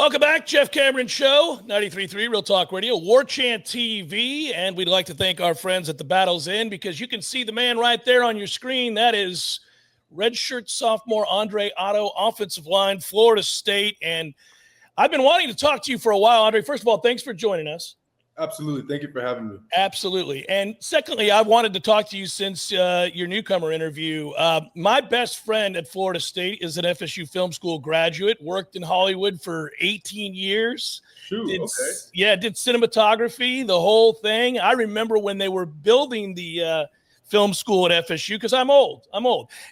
Welcome back, Jeff Cameron Show, 93.3 Real Talk Radio, Warchant TV, and we'd like to thank our friends at the Battle's Inn because you can see the man right there on your screen. That is redshirt sophomore André Otto, offensive line, Florida State, and I've been wanting to talk to you for a while, André. First of all, thanks for joining us. Absolutely. Thank you for having me. Absolutely. And secondly, I wanted to talk to you since your newcomer interview. My best friend at Florida State is an FSU film school graduate, worked in Hollywood for 18 years. Shoot, did cinematography, the whole thing. I remember when they were building the film school at FSU because I'm old. And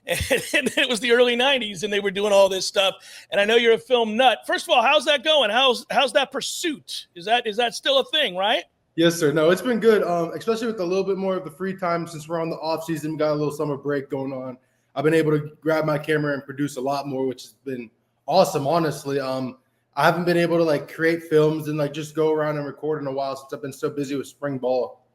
it was the early 90s and they were doing all this stuff. And I know you're a film nut. First of all, how's that going? How's that pursuit? Is that still a thing, right? Yes, sir. No, it's been good, especially with a little bit more of the free time since we're on the off season. We got a little summer break going on. I've been able to grab my camera and produce a lot more, which has been awesome, honestly. I haven't been able to create films and just go around and record in a while since I've been so busy with spring ball.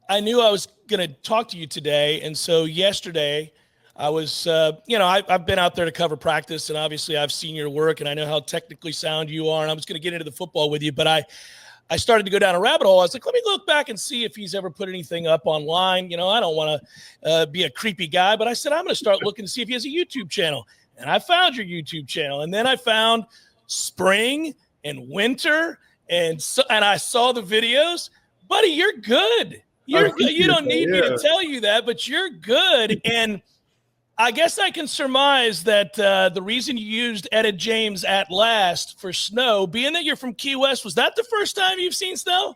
I knew I was going to talk to you today, and so yesterday I was, I've been out there to cover practice, and obviously I've seen your work, and I know how technically sound you are, and I was going to get into the football with you, but I started to go down a rabbit hole. I was like, let me look back and see if he's ever put anything up online. I don't want to be a creepy guy, but I said I'm going to start looking to see if he has a YouTube channel, and I found your YouTube channel, and then I found spring and winter, and I saw the videos. Buddy, you're good. You don't need me to tell you that, but you're good. And I guess I can surmise that the reason you used Etta James at last for snow, being that you're from Key West, was that the first time you've seen snow?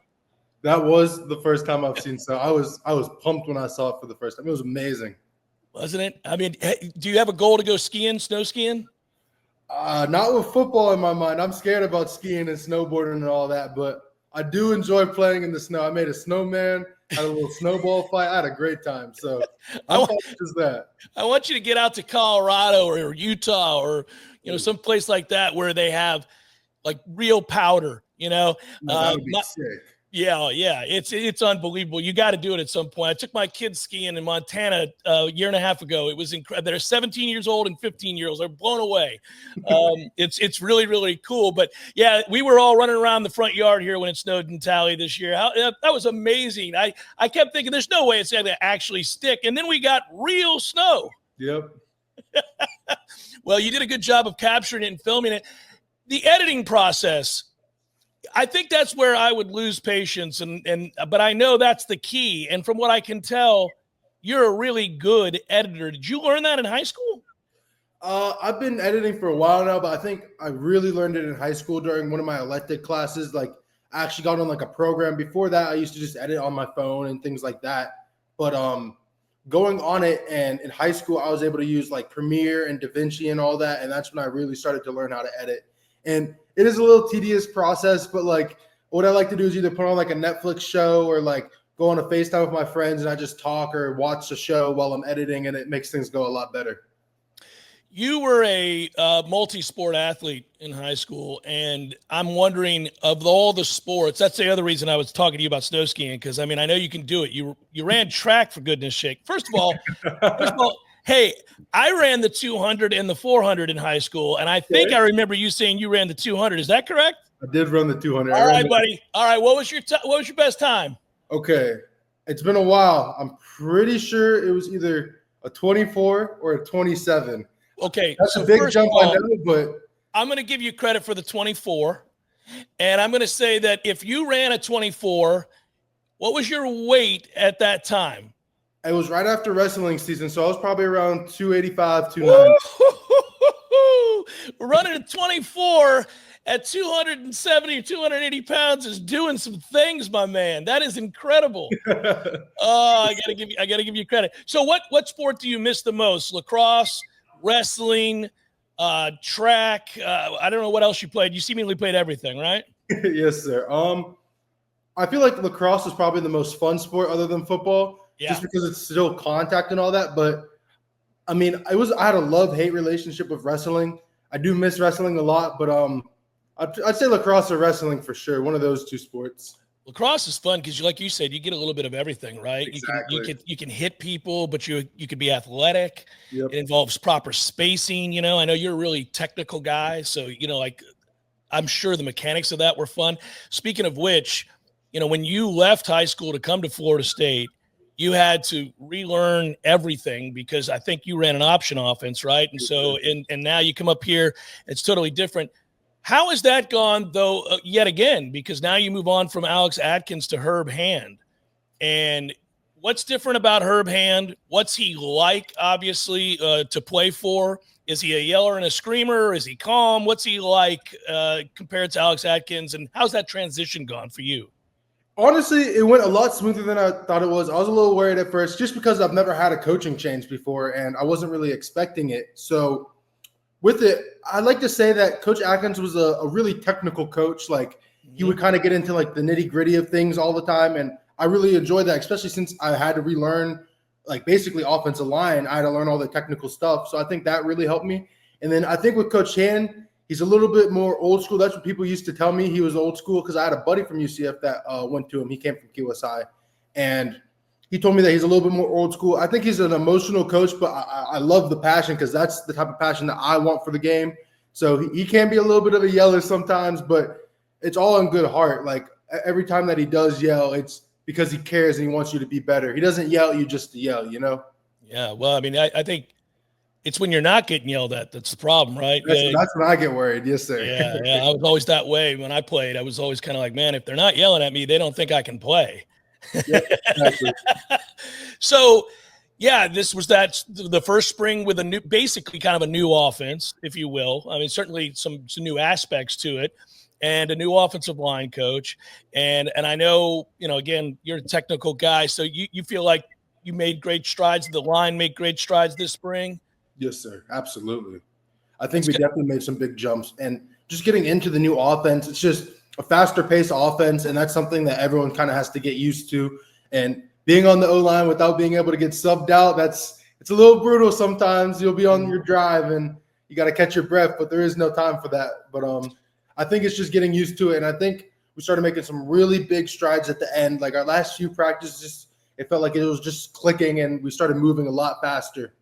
That was the first time I've seen snow. I was pumped when I saw it for the first time. It was amazing. Wasn't it? I mean, do you have a goal to go snow skiing? Not with football in my mind. I'm scared about skiing and snowboarding and all that, but I do enjoy playing in the snow. I made a snowman. Had a little snowball fight. I had a great time. So I want you to get out to Colorado or Utah or some place like that where they have real powder. That would be sick. Yeah, it's unbelievable. You got to do it at some point. I took my kids skiing in Montana a year and a half ago. It was incredible. They're 17 years old and 15 years old. They're blown away. It's really, really cool. But yeah, we were all running around the front yard here when it snowed in Tally this year. That was amazing. I kept thinking there's no way it's going to actually stick. And then we got real snow. Yep. Well, you did a good job of capturing it and filming it. The editing process, I think that's where I would lose patience, but I know that's the key. And from what I can tell, you're a really good editor. Did you learn that in high school? I've been editing for a while now, but I think I really learned it in high school during one of my elective classes. I actually got on a program. Before that, I used to just edit on my phone and things like that. But going on it, and in high school, I was able to use Premiere and DaVinci and all that, and that's when I really started to learn how to edit. And it is a little tedious process, but what I like to do is either put on a Netflix show or go on a FaceTime with my friends and I just talk or watch the show while I'm editing, and it makes things go a lot better. You were a multi-sport athlete in high school, and I'm wondering, of all the sports, that's the other reason I was talking to you about snow skiing, because I know you can do it. You ran track, for goodness sake. First of all, hey, I ran the 200 and the 400 in high school, and I think I remember you saying you ran the 200. Is that correct? I did run the 200. All right, buddy. All right, what was your best time? Okay, it's been a while. I'm pretty sure it was either a 24 or a 27. Okay, that's a big jump, I know, but I'm going to give you credit for the 24, and I'm going to say that if you ran a 24, what was your weight at that time? It was right after wrestling season, so I was probably around 285, 290. Running a 24 at 270 or 280 pounds is doing some things, my man. That is incredible. I gotta give you credit. So what sport do you miss the most? Lacrosse, wrestling, track. I don't know what else you played. You seemingly played everything, right? Yes, sir. I feel like lacrosse is probably the most fun sport other than football. Yeah. Just because it's still contact and all that. But I had a love-hate relationship with wrestling. I do miss wrestling a lot, but I'd say lacrosse or wrestling for sure. One of those two sports. Lacrosse is fun because, like you said, you get a little bit of everything, right? Exactly. You can hit people, but you can be athletic. Yep. It involves proper spacing. I know you're a really technical guy, so like I'm sure the mechanics of that were fun. Speaking of which, when you left high school to come to Florida State, you had to relearn everything because I think you ran an option offense, right? And so, and now you come up here, it's totally different. How has that gone, though, yet again? Because now you move on from Alex Atkins to Herb Hand. And what's different about Herb Hand? What's he like, obviously, to play for? Is he a yeller and a screamer? Is he calm? What's he like compared to Alex Atkins? And how's that transition gone for you? Honestly, it went a lot smoother than I thought it was. I was a little worried at first just because I've never had a coaching change before and I wasn't really expecting it. So with it, I'd like to say that Coach Atkins was a really technical coach. Like he would kind of get into like the nitty gritty of things all the time. And I really enjoyed that, especially since I had to relearn like basically offensive line. I had to learn all the technical stuff. So I think that really helped me. And then I think with Coach Hand, he's a little bit more old school. That's what people used to tell me. He was old school because I had a buddy from UCF that went to him. He came from QSI. And he told me that he's a little bit more old school. I think he's an emotional coach, but I love the passion because that's the type of passion that I want for the game. So he can be a little bit of a yeller sometimes, but it's all in good heart. Like every time that he does yell, it's because he cares and he wants you to be better. He doesn't yell at you just to yell, Yeah, well, I mean, I think it's when you're not getting yelled at that's the problem, right? That's when I get worried. Yes, sir. Yeah. I was always that way when I played. I was always kind of like, man, if they're not yelling at me, they don't think I can play. Yeah, exactly. So, yeah, this was the first spring with basically kind of a new offense, if you will. I mean, certainly some new aspects to it, and a new offensive line coach. And I know, again, you're a technical guy, so you feel like you made great strides. The line made great strides this spring. Yes, sir. Absolutely. I think we definitely made some big jumps. And just getting into the new offense, it's just a faster paced offense. And that's something that everyone kind of has to get used to. And being on the O-line without being able to get subbed out, it's a little brutal sometimes. You'll be on your drive and you got to catch your breath, but there is no time for that. But I think it's just getting used to it. And I think we started making some really big strides at the end. Like our last few practices, it felt like it was just clicking and we started moving a lot faster.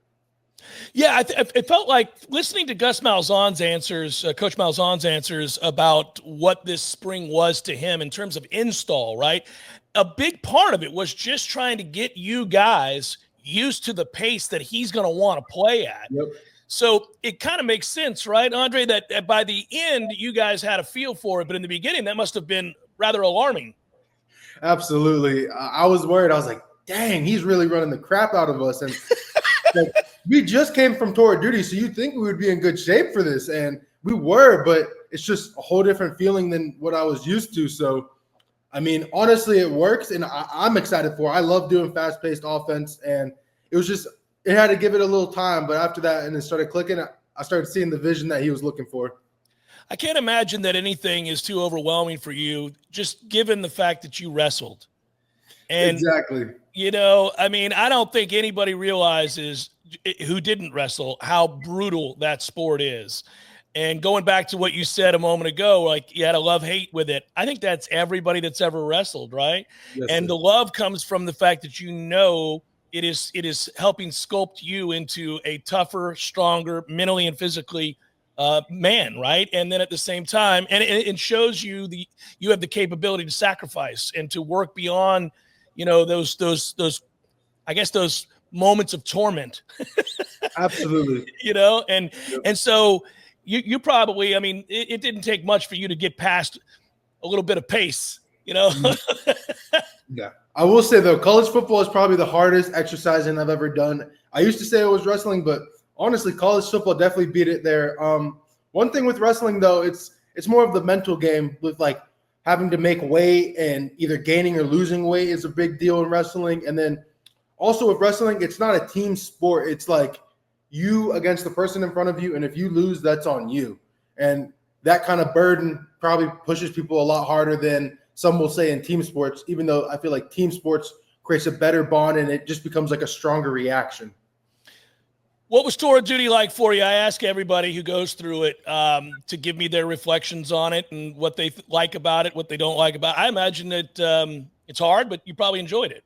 Yeah, it felt like listening to Gus Malzahn's answers, Coach Malzahn's answers about what this spring was to him in terms of install, right? A big part of it was just trying to get you guys used to the pace that he's going to want to play at. Yep. So it kind of makes sense, right, Andre, that by the end you guys had a feel for it, but in the beginning that must have been rather alarming. Absolutely. I was worried. I was like, dang, he's really running the crap out of us. And like, we just came from tour duty, so you'd think we would be in good shape for this. And we were, but it's just a whole different feeling than what I was used to. So, I mean, honestly, it works, and I'm excited for it. I love doing fast-paced offense, and it was just – it had to give it a little time. But after that, and it started clicking, I started seeing the vision that he was looking for. I can't imagine that anything is too overwhelming for you, just given the fact that you wrestled. And, exactly. I mean, I don't think anybody realizes who didn't wrestle how brutal that sport is. And going back to what you said a moment ago, like you had a love-hate with it. I think that's everybody that's ever wrestled, right? Yes, and sir. The love comes from the fact that it is helping sculpt you into a tougher, stronger, mentally and physically man, right? And then at the same time, and it shows you you have the capability to sacrifice and to work beyond, those I guess those moments of torment. Absolutely. And so you probably, I mean, it didn't take much for you to get past a little bit of pace, Yeah. I will say, though, college football is probably the hardest exercising I've ever done. I used to say it was wrestling, but honestly, college football definitely beat it there. One thing with wrestling, though, it's more of the mental game with, like, having to make weight and either gaining or losing weight is a big deal in wrestling. And then also with wrestling, it's not a team sport. It's like you against the person in front of you, and if you lose, that's on you. And that kind of burden probably pushes people a lot harder than some will say in team sports, even though I feel like team sports creates a better bond and it just becomes like a stronger reaction. What was tour of duty like for you? I ask everybody who goes through it to give me their reflections on it and what they like about it, what they don't like about it. I imagine that it's hard, but you probably enjoyed it.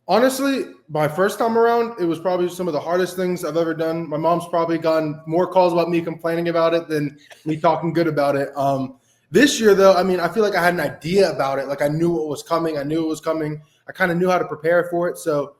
Honestly, my first time around, it was probably some of the hardest things I've ever done. My mom's probably gotten more calls about me complaining about it than me talking good about it. This year, though, I mean, I feel like I had an idea about it. Like I knew what was coming. I knew it was coming. I kind of knew how to prepare for it. So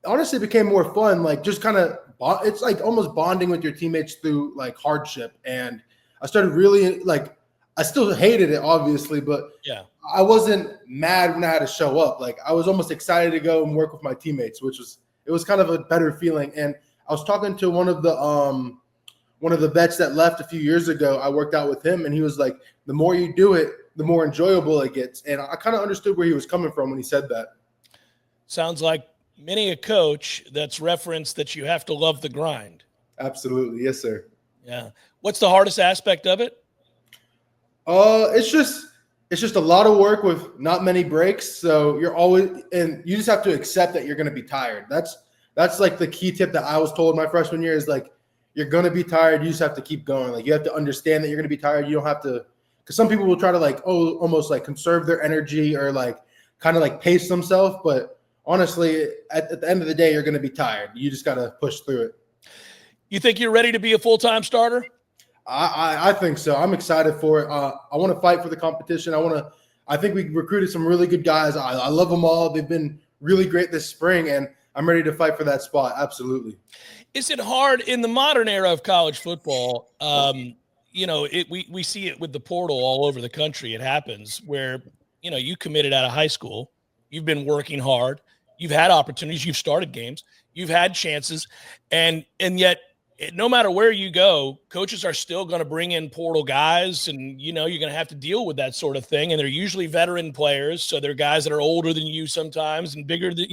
honestly, it became more fun. Like just kind of, it's like almost bonding with your teammates through like hardship. And I started really like, I still hated it, obviously, but yeah, I wasn't mad when I had to show up. Like I was almost excited to go and work with my teammates, it was kind of a better feeling. And I was talking to one of the vets that left a few years ago. I worked out with him, and he was like, "The more you do it, the more enjoyable it gets." And I kind of understood where he was coming from when he said that. sounds like many a coach that's referenced that you have to love the grind. Absolutely, yes, sir. Yeah. What's the hardest aspect of it? It's just a lot of work with not many breaks. So you just have to accept that you're going to be tired. That's like the key tip that I was told my freshman year is like, you're going to be tired. You just have to keep going. Like you have to understand that you're going to be tired. You don't have to, because some people will try to like, almost like conserve their energy or like kind of like pace themselves. But honestly, at the end of the day, you're going to be tired. You just got to push through it. You think you're ready to be a full-time starter? I think so. I'm excited for it. I want to fight for the competition. I think we recruited some really good guys. I love them all. They've been really great this spring, and I'm ready to fight for that spot. Absolutely. Is it hard in the modern era of college football? We see it with the portal all over the country. It happens where, you committed out of high school. You've been working hard. You've had opportunities. You've started games. You've had chances. And yet, no matter where you go, coaches are still going to bring in portal guys, and you're going to have to deal with that sort of thing. And they're usually veteran players, so they're guys that are older than you sometimes and bigger than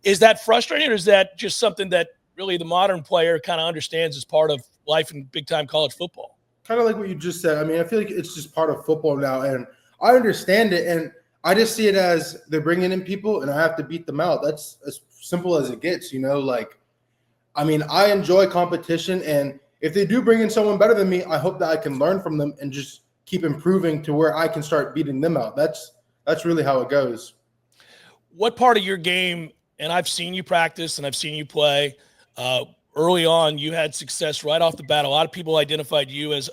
Is that frustrating, or is that just something that really the modern player kind of understands as part of life in big time college football? Kind of like what you just said. I mean, I feel like it's just part of football now, and I understand it, and I just see it as they're bringing in people, and I have to beat them out. That's as simple as it gets, Like, I mean, I enjoy competition, and if they do bring in someone better than me, I hope that I can learn from them and just keep improving to where I can start beating them out. That's really how it goes. What part of your game, and I've seen you practice and I've seen you play, early on, you had success right off the bat. A lot of people identified you as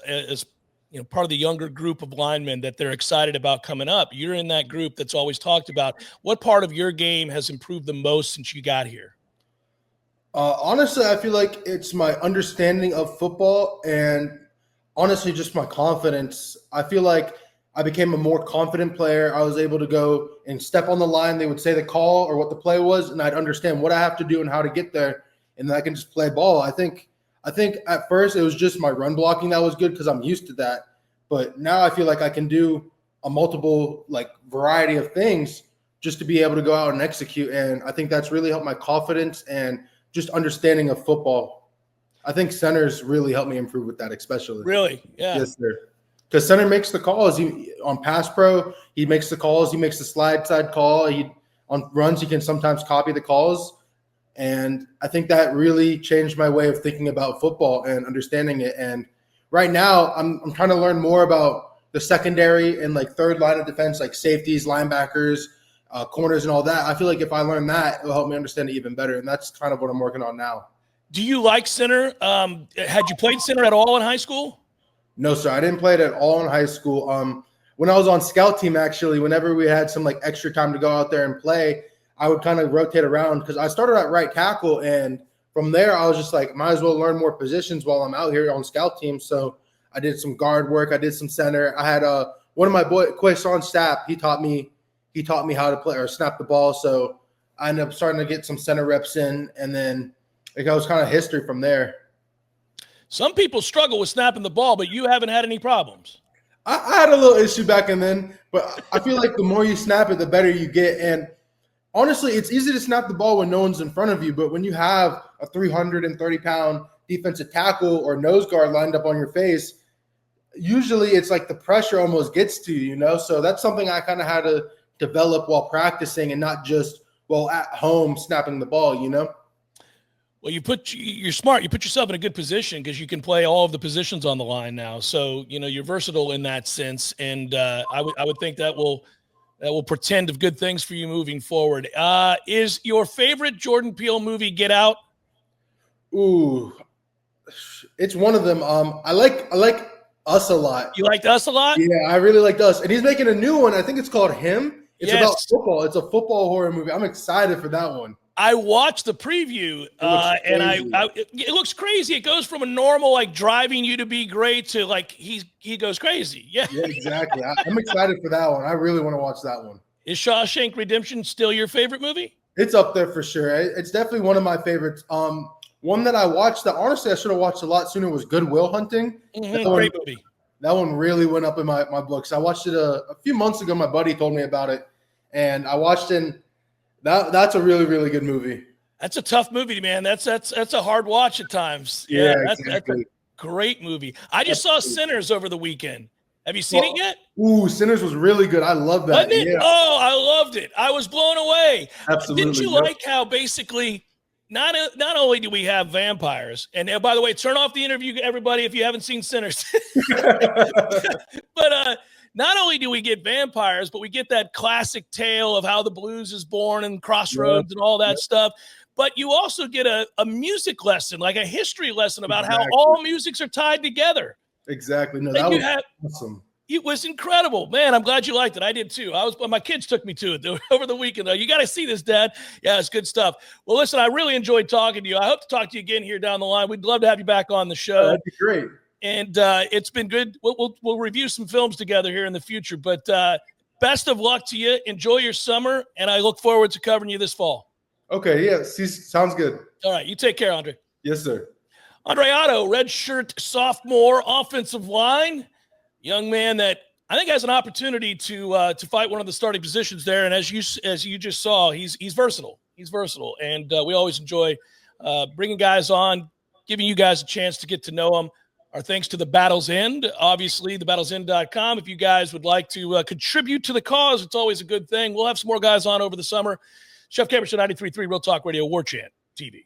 part of the younger group of linemen that they're excited about coming up. You're in that group that's always talked about. What part of your game has improved the most since you got here? Honestly, I feel like it's my understanding of football and honestly just my confidence. I feel like I became a more confident player. I was able to go and step on the line. They would say the call or what the play was, and I'd understand what I have to do and how to get there, and then I can just play ball. I think at first it was just my run blocking that was good because I'm used to that. But now I feel like I can do a multiple like variety of things just to be able to go out and execute. And I think that's really helped my confidence and just understanding of football. I think centers really helped me improve with that, especially. Really? Yeah. Yes, sir. Because center makes the calls. On pass pro, he makes the calls. He makes the slide side call. On runs, he can sometimes copy the calls. And I think that really changed my way of thinking about football and understanding it. And right now, I'm trying to learn more about the secondary and like third line of defense, like safeties, linebackers, corners, and all that. I feel like if I learn that, it'll help me understand it even better. And that's kind of what I'm working on now. Do you like center? Had you played center at all in high school? No, sir. I didn't play it at all in high school. When I was on scout team, actually, whenever we had some like extra time to go out there and play, I would kind of rotate around because I started at right tackle, and from there I was just like, might as well learn more positions while I'm out here on scout team. So I did some guard work. I did some center. I had one of my boys, Quaison Stapp. He taught me how to play or snap the ball. So I ended up starting to get some center reps in, and then it was kind of history from there. Some people struggle with snapping the ball, but you haven't had any problems. I had a little issue back then, but I feel like the more you snap it, the better you get. And honestly, it's easy to snap the ball when no one's in front of you, but when you have a 330-pound defensive tackle or nose guard lined up on your face, usually it's like the pressure almost gets to you, So that's something I kind of had to develop while practicing and not just, at home snapping the ball, Well, Well, you're smart. You put yourself in a good position because you can play all of the positions on the line now. So, you're versatile in that sense. And I would think that will portend of good things for you moving forward. Is your favorite Jordan Peele movie Get Out? Ooh, it's one of them. I like Us a lot. You liked Us a lot? Yeah, I really liked Us. And he's making a new one. I think it's called Him. It's about football. It's a football horror movie. I'm excited for that one. I watched the preview, and it looks crazy. It goes from a normal like driving you to be great to like he goes crazy. Yeah, exactly. I'm excited for that one. I really want to watch that one. Is Shawshank Redemption still your favorite movie? It's up there for sure. It's definitely one of my favorites. One that I watched that honestly I should have watched a lot sooner was Good Will Hunting. Great movie. That one really went up in my books. I watched it a few months ago. My buddy told me about it, and I watched it. That's a really, really good movie. That's a tough movie, man. That's a hard watch at times. Yeah, that's a great movie. I just saw Sinners over the weekend. Have you seen it yet? Ooh, Sinners was really good. I love that. Wasn't it? Yeah. Oh, I loved it. I was blown away. Absolutely. Didn't you like how basically not only do we have vampires, and by the way, turn off the interview, everybody, if you haven't seen Sinners. But not only do we get vampires, but we get that classic tale of how the blues is born and Crossroads and all that stuff. But you also get a music lesson, like a history lesson about how all musics are tied together. Exactly. No, that was awesome. It was incredible, man. I'm glad you liked it. I did too. My kids took me to it over the weekend. Though you got to see this, Dad. Yeah, it's good stuff. Well, listen, I really enjoyed talking to you. I hope to talk to you again here down the line. We'd love to have you back on the show. That'd be great. And it's been good. We'll review some films together here in the future. But best of luck to you. Enjoy your summer, and I look forward to covering you this fall. Okay. Yeah. Sounds good. All right. You take care, Andre. Yes, sir. André Otto, redshirt sophomore, offensive line, young man that I think has an opportunity to fight one of the starting positions there. And as you just saw, he's versatile. He's versatile, and we always enjoy bringing guys on, giving you guys a chance to get to know them. Our thanks to the Battle's End, obviously, thebattlesend.com. If you guys would like to contribute to the cause, it's always a good thing. We'll have some more guys on over the summer. Chef Cameron, 93.3 Real Talk Radio, Warchant TV.